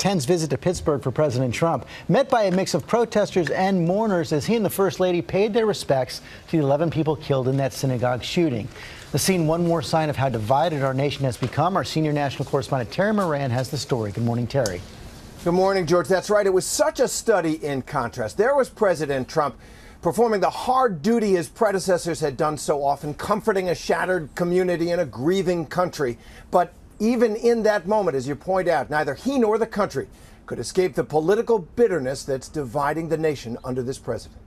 tense visit to Pittsburgh for President Trump, met by a mix of protesters and mourners as he and the First Lady paid their respects to the 11 people killed in that synagogue shooting. The scene, one more sign of how divided our nation has become. Our senior national correspondent Terry Moran has the story. Good morning, Terry. Good morning, George. That's right. It was such a study in contrast. There was President Trump performing the hard duty his predecessors had done so often, comforting a shattered community in a grieving country. But even in that moment, as you point out, neither he nor the country could escape the political bitterness that's dividing the nation under this president.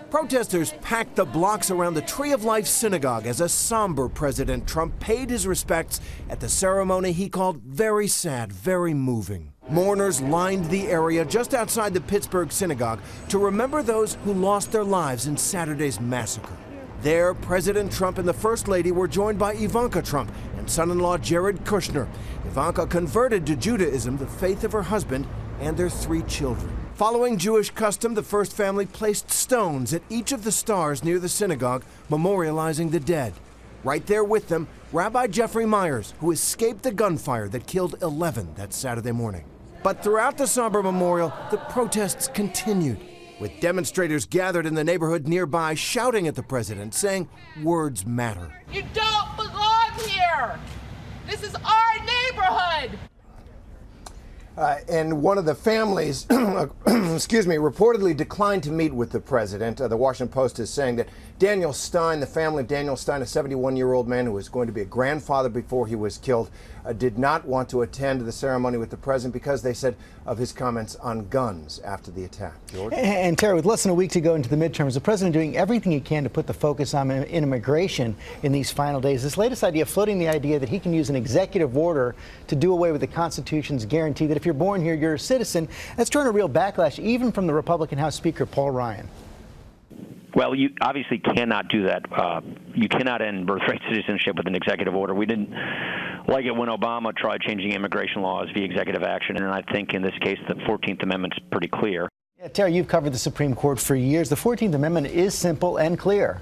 Protesters packed the blocks around the Tree of Life synagogue as a somber President Trump paid his respects at the ceremony he called very sad, very moving. Mourners lined the area just outside the Pittsburgh synagogue to remember those who lost their lives in Saturday's massacre. There, President Trump and the First Lady were joined by Ivanka Trump and son-in-law Jared Kushner. Ivanka converted to Judaism, the faith of her husband and their 3 children. Following Jewish custom, the first family placed stones at each of the stars near the synagogue, memorializing the dead. Right there with them, Rabbi Jeffrey Myers, who escaped the gunfire that killed 11 that Saturday morning. But throughout the somber memorial, the protests continued, with demonstrators gathered in the neighborhood nearby shouting at the president, saying words matter. You don't belong here! This is our neighborhood! And one of the families, reportedly declined to meet with the president. The Washington Post is saying that Daniel Stein, the family of Daniel Stein, a 71-year-old man who was going to be a grandfather before he was killed, did not want to attend the ceremony with the president because they said of his comments on guns after the attack. George? And Terry, with less than a week to go into the midterms, the president doing everything he can to put the focus on immigration in these final days. This latest idea floating the idea that he can use an executive order to do away with the Constitution's guarantee that if you're born here, you're a citizen. That's drawn a real backlash, even from the Republican House Speaker Paul Ryan. Well, you obviously cannot do that. You cannot end birthright citizenship with an executive order. We didn't like it when Obama tried changing immigration laws via executive action, and I think in this case the 14th Amendment's pretty clear. Yeah, Terry, you've covered the Supreme Court for years. The 14th Amendment is simple and clear.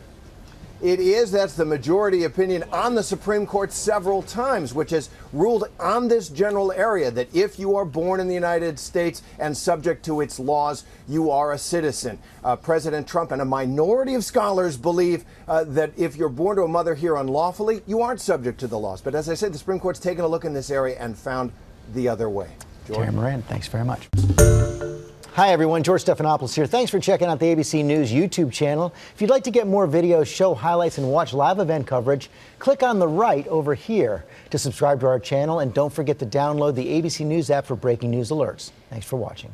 It is. That's the majority opinion on the Supreme Court several times, which has ruled on this general area that if you are born in the United States and subject to its laws, you are a citizen. President Trump and a minority of scholars believe that if you're born to a mother here unlawfully, you aren't subject to the laws. But as I said, the Supreme Court's taken a look in this area and found the other way. George? Terry Moran, thanks very much. Hi, everyone. George Stephanopoulos here. Thanks for checking out the ABC News YouTube channel. If you'd like to get more videos, show highlights, and watch live event coverage, click on the right over here to subscribe to our channel. And don't forget to download the ABC News app for breaking news alerts. Thanks for watching.